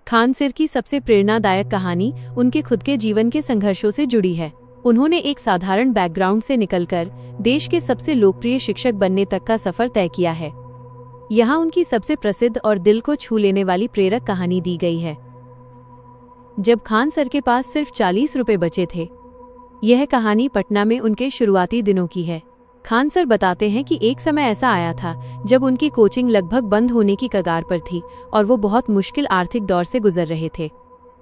Khan sir की सबसे प्रेरणादायक कहानी उनके खुद के जीवन के संघर्षों से जुड़ी है। उन्होंने एक साधारण बैकग्राउंड से निकलकर देश के सबसे लोकप्रिय शिक्षक बनने तक का सफर तय किया है। यहाँ उनकी सबसे प्रसिद्ध और दिल को छू लेने वाली प्रेरक कहानी दी गई है। जब खान सर के पास सिर्फ 40 रुपए बचे थे। यह कहानी पटना में उनके शुरुआती दिनों की है। खान सर बताते हैं कि एक समय ऐसा आया था जब उनकी कोचिंग लगभग बंद होने की कगार पर थी और वो बहुत मुश्किल आर्थिक दौर से गुजर रहे थे।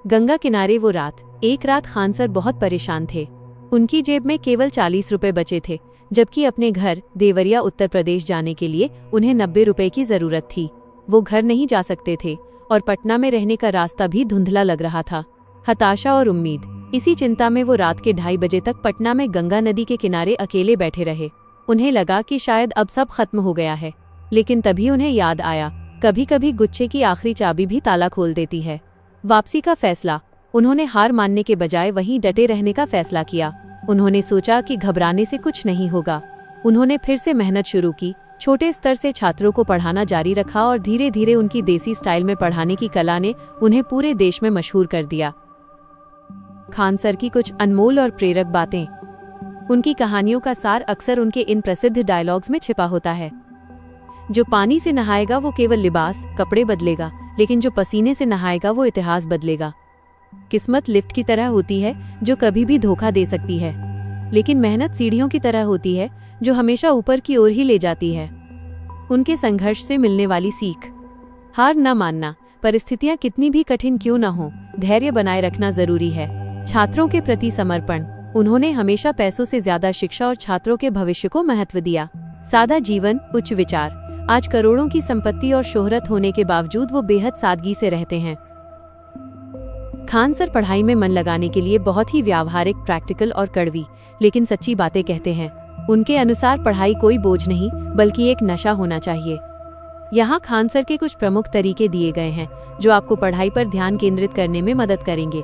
गंगा किनारे वो रात, एक रात खान सर बहुत परेशान थे। उनकी जेब में केवल 40 रुपए बचे थे, जबकि अपने घर देवरिया उत्तर प्रदेश जाने के लिए उन्हें 90 रुपए की जरूरत थी। वो घर नहीं जा सकते थे और पटना में रहने का रास्ता भी धुंधला लग रहा था। हताशा और उम्मीद, इसी चिंता में वो रात के 2:30 बजे तक पटना में गंगा नदी के किनारे अकेले बैठे रहे। उन्हें लगा कि शायद अब सब खत्म हो गया है, लेकिन तभी उन्हें याद आया, कभी कभी गुच्छे की आखिरी चाबी भी ताला खोल देती है। वापसी का फैसला। उन्होंने हार मानने के बजाय वहीं डटे रहने का फैसला किया। उन्होंने सोचा कि घबराने से कुछ नहीं होगा। उन्होंने फिर से मेहनत शुरू की, छोटे स्तर से छात्रों को पढ़ाना जारी रखा और धीरे धीरे उनकी देसी स्टाइल में पढ़ाने की कला ने उन्हें पूरे देश में मशहूर कर दिया। खान सर की कुछ अनमोल और प्रेरक बातें। उनकी कहानियों का सार अक्सर उनके इन प्रसिद्ध डायलॉग्स में छिपा होता है। जो पानी से नहाएगा वो केवल लिबास, कपड़े बदलेगा, लेकिन जो पसीने से नहाएगा वो इतिहास बदलेगा। किस्मत लिफ्ट की तरह होती है जो कभी भी धोखा दे सकती है, लेकिन मेहनत सीढ़ियों की तरह होती है जो हमेशा ऊपर की ओर ही ले जाती है। उनके संघर्ष से मिलने वाली सीख। हार न मानना, परिस्थितियां कितनी भी कठिन क्यों न हो, धैर्य बनाए रखना जरूरी है। छात्रों के प्रति समर्पण। उन्होंने हमेशा पैसों से ज्यादा शिक्षा और छात्रों के भविष्य को महत्व दिया। सादा जीवन, उच्च विचार। आज करोड़ों की संपत्ति और शोहरत होने के बावजूद वो बेहद सादगी से रहते हैं। खान सर पढ़ाई में मन लगाने के लिए बहुत ही व्यावहारिक, प्रैक्टिकल और कड़वी लेकिन सच्ची बातें कहते हैं। उनके अनुसार पढ़ाई कोई बोझ नहीं बल्कि एक नशा होना चाहिए। यहाँ खान सर के कुछ प्रमुख तरीके दिए गए हैं जो आपको पढ़ाई पर ध्यान केंद्रित करने में मदद करेंगे।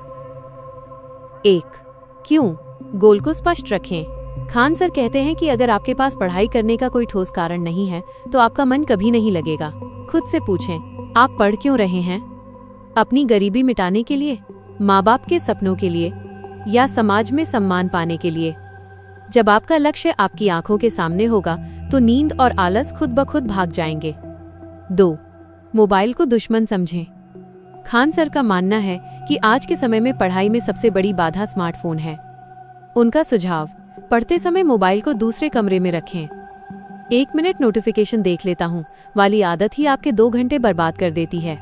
1. क्यों? गोल को स्पष्ट रखें। खान सर कहते हैं कि अगर आपके पास पढ़ाई करने का कोई ठोस कारण नहीं है तो आपका मन कभी नहीं लगेगा। खुद से पूछें, आप पढ़ क्यों रहे हैं? अपनी गरीबी मिटाने के लिए, माँ बाप के सपनों के लिए, या समाज में सम्मान पाने के लिए? जब आपका लक्ष्य आपकी आंखों के सामने होगा तो नींद और आलस खुद ब खुद भाग जाएंगे। 2. मोबाइल को दुश्मन समझें। खान सर का मानना है कि आज के समय में पढ़ाई में सबसे बड़ी बाधा स्मार्टफोन है। उनका सुझाव, पढ़ते समय मोबाइल को दूसरे कमरे में रखें। 1 मिनट नोटिफिकेशन देख लेता हूँ वाली आदत ही आपके 2 घंटे बर्बाद कर देती है।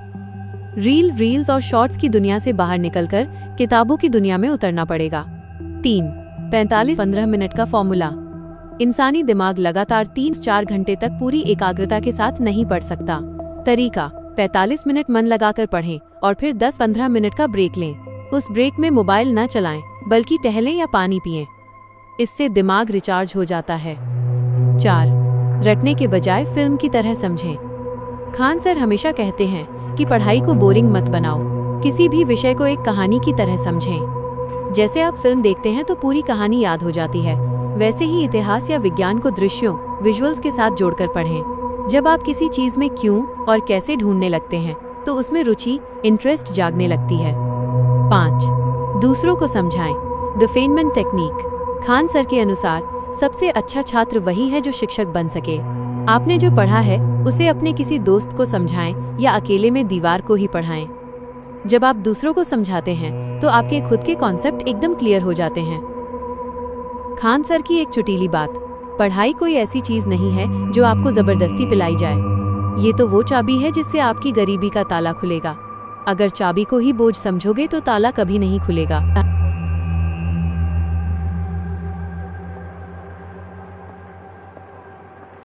रील्स और शॉर्ट्स की दुनिया से बाहर निकलकर किताबों की दुनिया में उतरना पड़ेगा। 3. 45-15 मिनट का फॉर्मूला। इंसानी दिमाग लगातार 3-4 घंटे तक पूरी एकाग्रता के साथ नहीं पढ़ सकता। तरीका, 45 मिनट मन लगाकर पढ़ें और फिर 10-15 मिनट का ब्रेक लें। उस ब्रेक में मोबाइल न चलाएं बल्कि टहलें या पानी पिएं। इससे दिमाग रिचार्ज हो जाता है। 4. रटने के बजाय फिल्म की तरह समझें। खान सर हमेशा कहते हैं कि पढ़ाई को बोरिंग मत बनाओ, किसी भी विषय को एक कहानी की तरह समझें। जैसे आप फिल्म देखते हैं तो पूरी कहानी याद हो जाती है, वैसे ही इतिहास या विज्ञान को दृश्यों, विजुअल्स के साथ जोड़कर पढ़ें। जब आप किसी चीज में क्यों और कैसे ढूंढने लगते हैं तो उसमें रुचि, इंटरेस्ट जागने लगती है। 5. दूसरों को समझाएं। The Feynman technique. Khan sir के अनुसार सबसे अच्छा छात्र वही है जो शिक्षक बन सके। आपने जो पढ़ा है उसे अपने किसी दोस्त को समझाएं या अकेले में दीवार को ही पढ़ाएं। जब आप दूसरों को समझाते हैं तो आपके खुद के कॉन्सेप्ट एकदम क्लियर हो जाते हैं। खान सर की एक चुटीली बात, पढ़ाई कोई ऐसी चीज नहीं है जो आपको जबरदस्ती पिलाई जाए। ये तो वो चाबी है जिससे आपकी गरीबी का ताला खुलेगा। अगर चाबी को ही बोझ समझोगे तो ताला कभी नहीं खुलेगा।